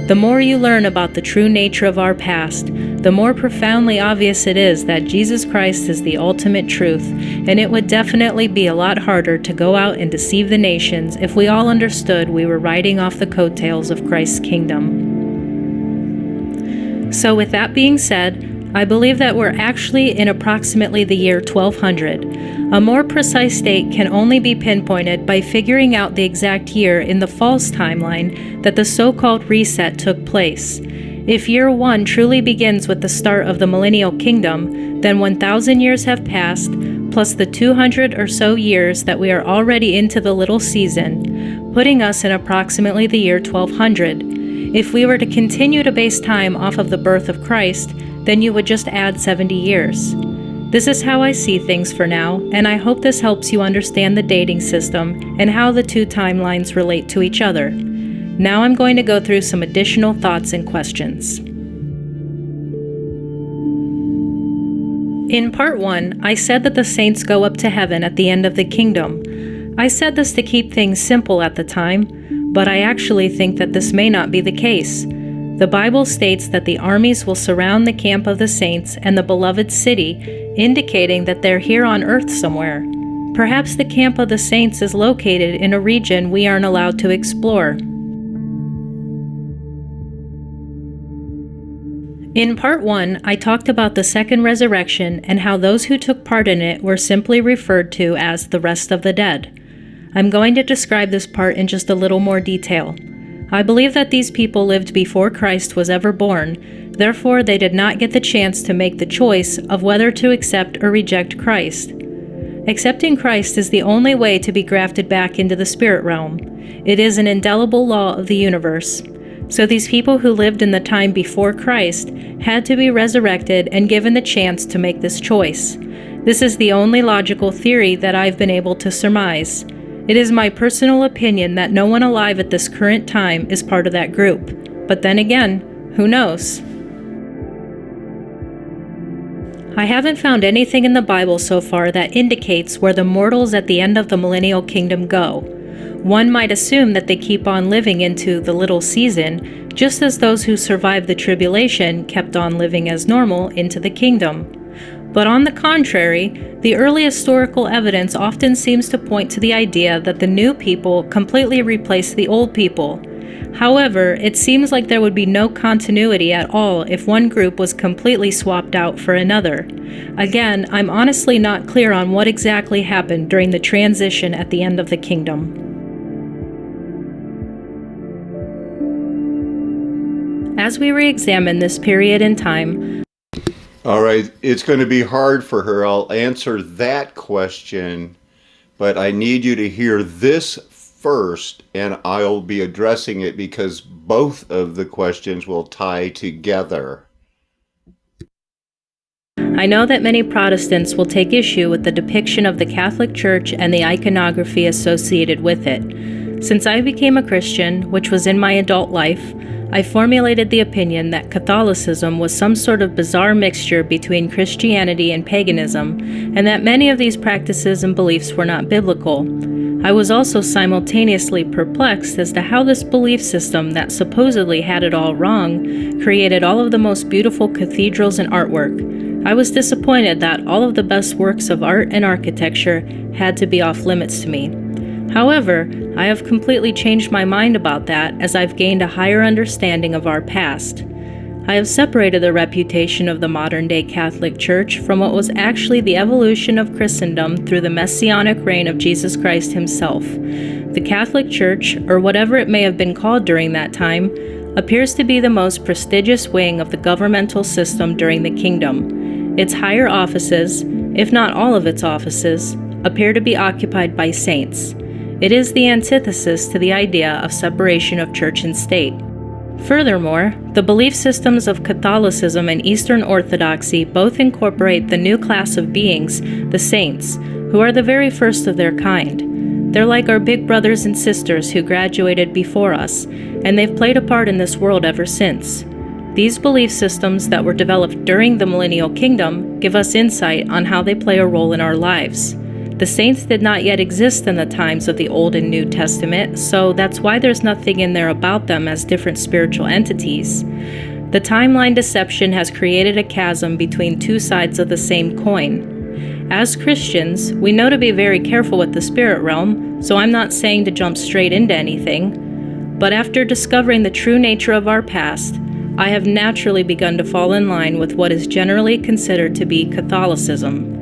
The more you learn about the true nature of our past, the more profoundly obvious it is that Jesus Christ is the ultimate truth, and it would definitely be a lot harder to go out and deceive the nations if we all understood we were riding off the coattails of Christ's kingdom. So with that being said, I believe that we're actually in approximately the year 1200. A more precise date can only be pinpointed by figuring out the exact year in the false timeline that the so-called reset took place. If year 1 truly begins with the start of the millennial kingdom, then 1,000 years have passed, plus the 200 or so years that we are already into the little season, putting us in approximately the year 1200. If we were to continue to base time off of the birth of Christ, then you would just add 70 years. This is how I see things for now, and I hope this helps you understand the dating system and how the two timelines relate to each other. Now I'm going to go through some additional thoughts and questions. In part 1, I said that the saints go up to heaven at the end of the kingdom. I said this to keep things simple at the time, but I actually think that this may not be the case. The Bible states that the armies will surround the camp of the saints and the beloved city, indicating that they're here on earth somewhere. Perhaps the camp of the saints is located in a region we aren't allowed to explore. In part 1, I talked about the second resurrection and how those who took part in it were simply referred to as the rest of the dead. I'm going to describe this part in just a little more detail. I believe that these people lived before Christ was ever born, therefore they did not get the chance to make the choice of whether to accept or reject Christ. Accepting Christ is the only way to be grafted back into the spirit realm. It is an indelible law of the universe. So these people who lived in the time before Christ had to be resurrected and given the chance to make this choice. This is the only logical theory that I've been able to surmise. It is my personal opinion that no one alive at this current time is part of that group. But then again, who knows? I haven't found anything in the Bible so far that indicates where the mortals at the end of the millennial kingdom go. One might assume that they keep on living into the little season, just as those who survived the tribulation kept on living as normal into the kingdom. But on the contrary, the early historical evidence often seems to point to the idea that the new people completely replaced the old people. However, it seems like there would be no continuity at all if one group was completely swapped out for another. Again, I'm honestly not clear on what exactly happened during the transition at the end of the kingdom. As we re-examine this period in time, all right, it's going to be hard for her. I'll answer that question, but I need you to hear this first, and I'll be addressing it because both of the questions will tie together. I know that many Protestants will take issue with the depiction of the Catholic Church and the iconography associated with it. Since I became a Christian, which was in my adult life, I formulated the opinion that Catholicism was some sort of bizarre mixture between Christianity and paganism, and that many of these practices and beliefs were not biblical. I was also simultaneously perplexed as to how this belief system that supposedly had it all wrong created all of the most beautiful cathedrals and artwork. I was disappointed that all of the best works of art and architecture had to be off limits to me. However, I have completely changed my mind about that as I've gained a higher understanding of our past. I have separated the reputation of the modern-day Catholic Church from what was actually the evolution of Christendom through the messianic reign of Jesus Christ himself. The Catholic Church, or whatever it may have been called during that time, appears to be the most prestigious wing of the governmental system during the kingdom. Its higher offices, if not all of its offices, appear to be occupied by saints. It is the antithesis to the idea of separation of church and state. Furthermore, the belief systems of Catholicism and Eastern Orthodoxy both incorporate the new class of beings, the saints, who are the very first of their kind. They're like our big brothers and sisters who graduated before us, and they've played a part in this world ever since. These belief systems that were developed during the Millennial Kingdom give us insight on how they play a role in our lives. The saints did not yet exist in the times of the Old and New Testament, so that's why there's nothing in there about them as different spiritual entities. The timeline deception has created a chasm between two sides of the same coin. As Christians, we know to be very careful with the spirit realm, so I'm not saying to jump straight into anything. But after discovering the true nature of our past, I have naturally begun to fall in line with what is generally considered to be Catholicism.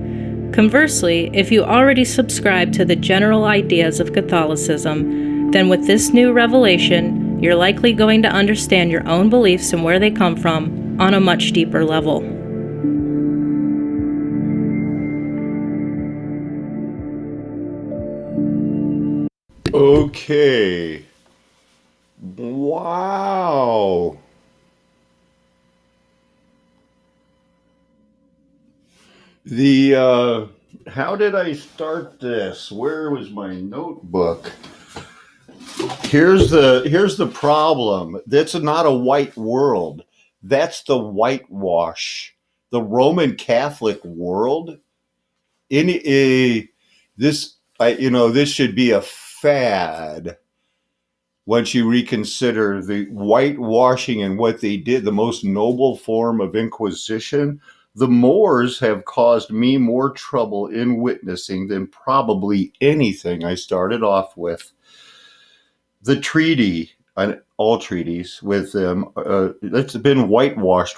Conversely, if you already subscribe to the general ideas of Catholicism, then with this new revelation, you're likely going to understand your own beliefs and where they come from on a much deeper level. Okay. Wow. How did I start this? Where was my notebook? Here's the problem. That's not a white world. That's the whitewash. The Roman Catholic world. This should be a fad. Once you reconsider the whitewashing and what they did, the most noble form of Inquisition, the Moors have caused me more trouble in witnessing than probably anything I started off with. The treaty, all treaties with them, it's been whitewashed.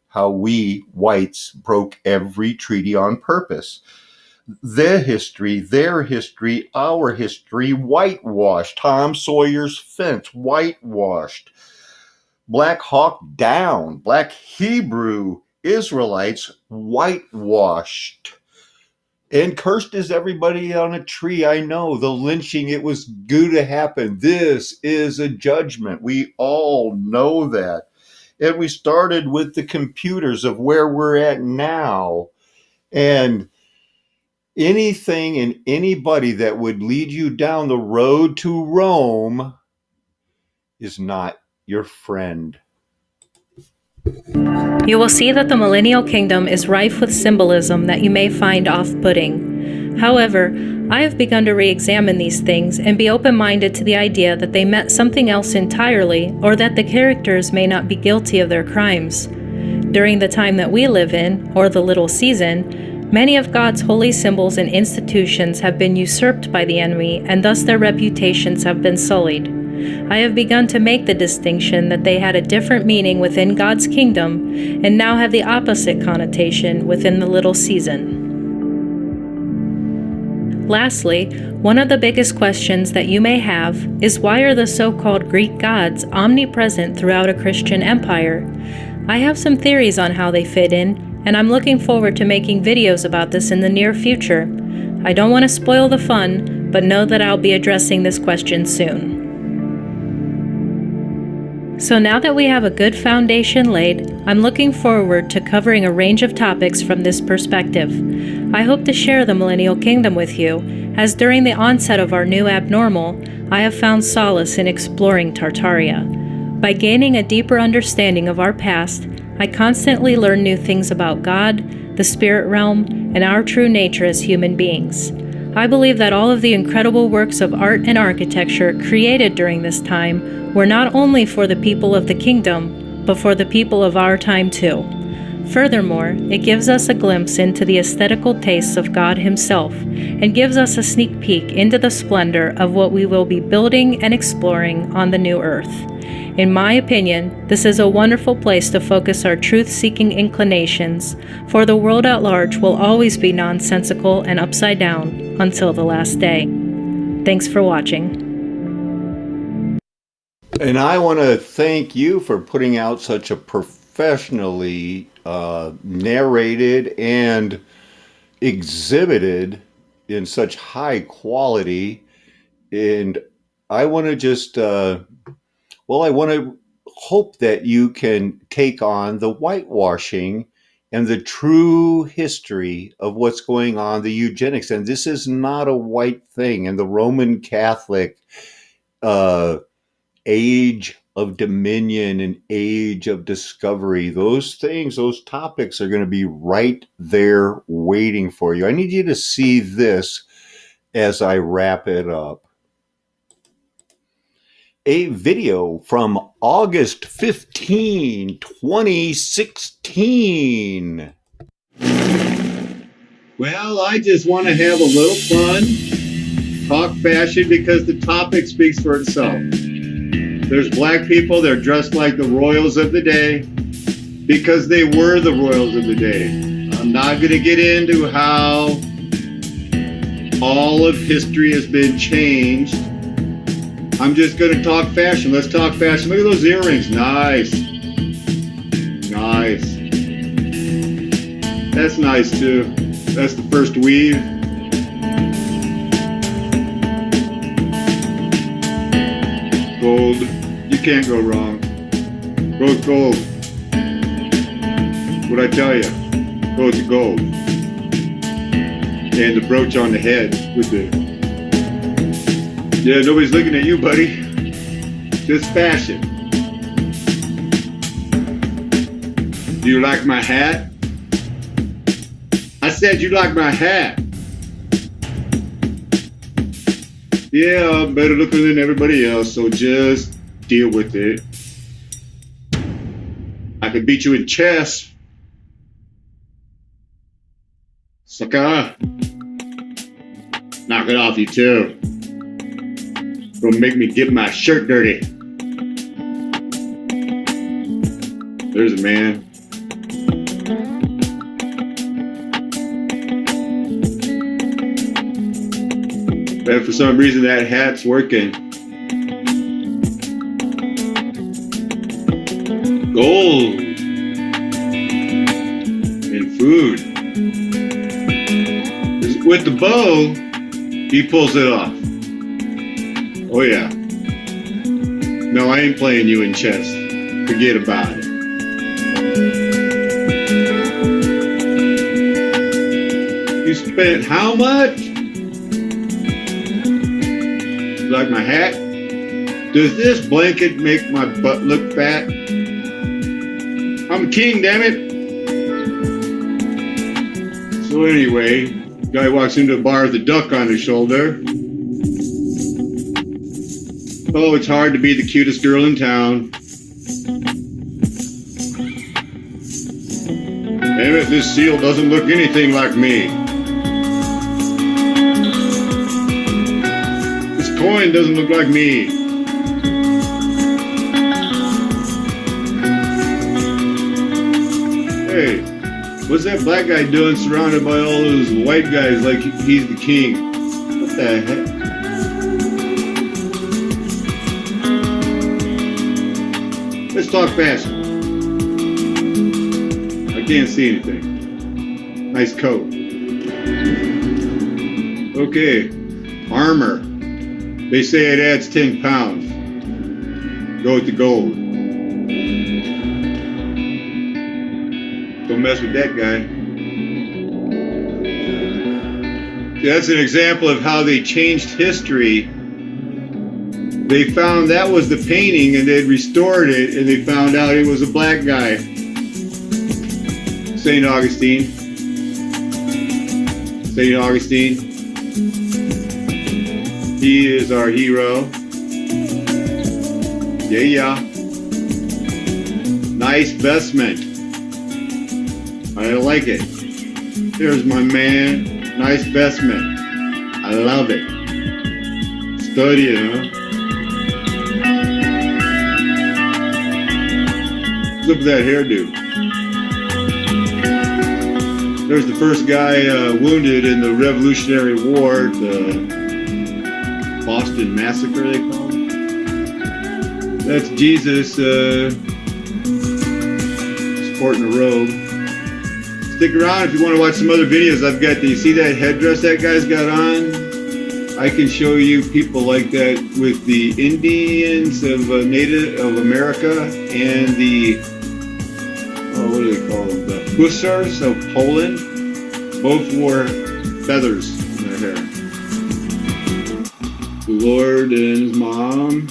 How we whites broke every treaty on purpose. Their history, our history, whitewashed. Tom Sawyer's Fence, whitewashed. Black Hawk Down, Black Hebrew Israelites, whitewashed. And cursed is everybody on a tree. I know the lynching, it was due to happen. This is a judgment. We all know that. And we started with the computers of where we're at now. And anything and anybody that would lead you down the road to Rome is not your friend. You will see that the Millennial Kingdom is rife with symbolism that you may find off-putting. However, I have begun to re-examine these things and be open-minded to the idea that they meant something else entirely, or that the characters may not be guilty of their crimes. During the time that we live in, or the little season, many of God's holy symbols and institutions have been usurped by the enemy, and thus their reputations have been sullied. I have begun to make the distinction that they had a different meaning within God's kingdom, and now have the opposite connotation within the little season. Lastly, one of the biggest questions that you may have is why are the so-called Greek gods omnipresent throughout a Christian empire? I have some theories on how they fit in, and I'm looking forward to making videos about this in the near future. I don't want to spoil the fun, but know that I'll be addressing this question soon. So now that we have a good foundation laid, I'm looking forward to covering a range of topics from this perspective. I hope to share the Millennial Kingdom with you, as during the onset of our new abnormal, I have found solace in exploring Tartaria. By gaining a deeper understanding of our past, I constantly learn new things about God, the spirit realm, and our true nature as human beings. I believe that all of the incredible works of art and architecture created during this time were not only for the people of the kingdom, but for the people of our time too. Furthermore, it gives us a glimpse into the aesthetical tastes of God Himself, and gives us a sneak peek into the splendor of what we will be building and exploring on the new earth. In my opinion, this is a wonderful place to focus our truth-seeking inclinations, for the world at large will always be nonsensical and upside down until the last day. Thanks for watching. And I want to thank you for putting out such a professionally narrated and exhibited in such high quality. And I want to just, I want to hope that you can take on the whitewashing and the true history of what's going on, the eugenics. And this is not a white thing. And the Roman Catholic age of dominion and age of discovery, those things, those topics are going to be right there waiting for you. I need you to see this as I wrap it up. A video from August 15, 2016. Well, I just want to have a little fun, talk fashion, because the topic speaks for itself. There's black people, they're dressed like the royals of the day because they were the royals of the day. I'm not going to get into how all of history has been changed. I'm just going to talk fashion. Let's talk fashion. Look at those earrings. Nice. Nice. That's nice too. That's the first weave. Gold. You can't go wrong. Rose gold. What'd I tell you? Rose gold. And the brooch on the head with the... Yeah, nobody's looking at you, buddy. Just fashion. Do you like my hat? I said you like my hat. Yeah, I'm better looking than everybody else, so just deal with it. I could beat you in chess. Sucker. Knock it off, you too. Don't make me get my shirt dirty. There's a man. And for some reason that hat's working. Gold. And food. With the bow, he pulls it off. Oh yeah. No, I ain't playing you in chess. Forget about it. You spent how much? You like my hat? Does this blanket make my butt look fat? I'm a king, damn it. So anyway, guy walks into a bar with a duck on his shoulder. Oh, it's hard to be the cutest girl in town. This seal doesn't look anything like me. This coin doesn't look like me. Hey, what's that black guy doing surrounded by all those white guys like he's the king? What the heck? Let's talk fast. I can't see anything. Nice coat. Okay, armor. They say it adds 10 pounds. Go with the gold. Don't mess with that guy. See, that's an example of how they changed history. They found that was the painting and they'd restored it and they found out it was a black guy. St. Augustine. St. Augustine. He is our hero. Yeah. Nice vestment. I like it. There's my man. Nice vestment. I love it. Study it, huh? Look at that hairdo. There's the first guy wounded in the Revolutionary War, the Boston Massacre, they call it. That's Jesus sporting a robe. Stick around if you want to watch some other videos I've got. Do you see that headdress that guy's got on? I can show you people like that with the Indians of Native America and the what do they call them? The Hussars of Poland. Both wore feathers in their hair. The Lord and his mom.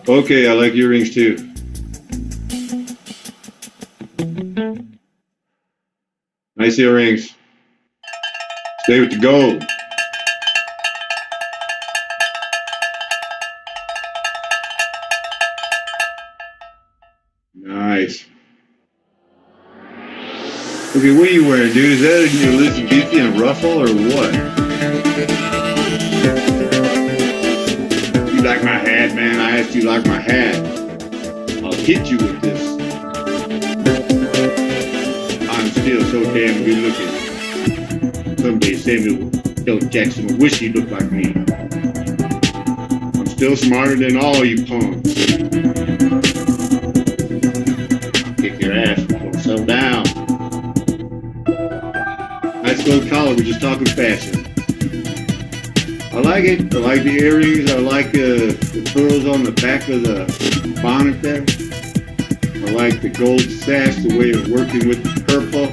Okay, I like earrings too. Nice earrings. Stay with the gold. Nice. Okay, what are you wearing, dude? Is that your Elizabethan ruffle or what? You like my hat, man? I asked you like my hat. I'll hit you with this. I'm still so damn good looking. Someday Samuel L. Jackson will wish he looked like me. I'm still smarter than all you punks. I'll kick your ass. Don't settle down. Nice little collar. We're just talking fashion. I like it. I like the earrings. I like the pearls on the back of the bonnet there. I like the gold sash, the way of working with the purple.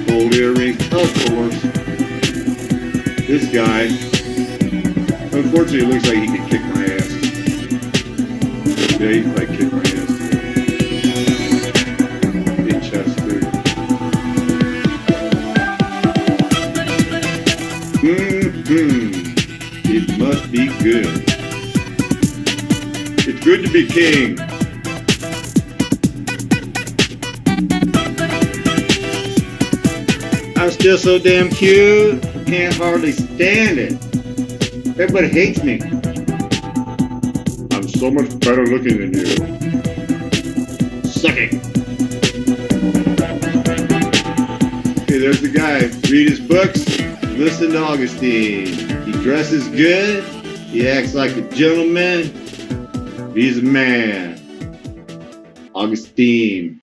Gold earrings, of course. This guy, unfortunately, it looks like he could kick my ass. Yeah, he could like kick my ass. Big chest, dude. It must be good. It's good to be king. I'm still so damn cute. Can't hardly stand it. Everybody hates me. I'm so much better looking than you. Suck it. Okay, there's the guy. Read his books. Listen to Augustine. He dresses good. He acts like a gentleman. He's a man. Augustine.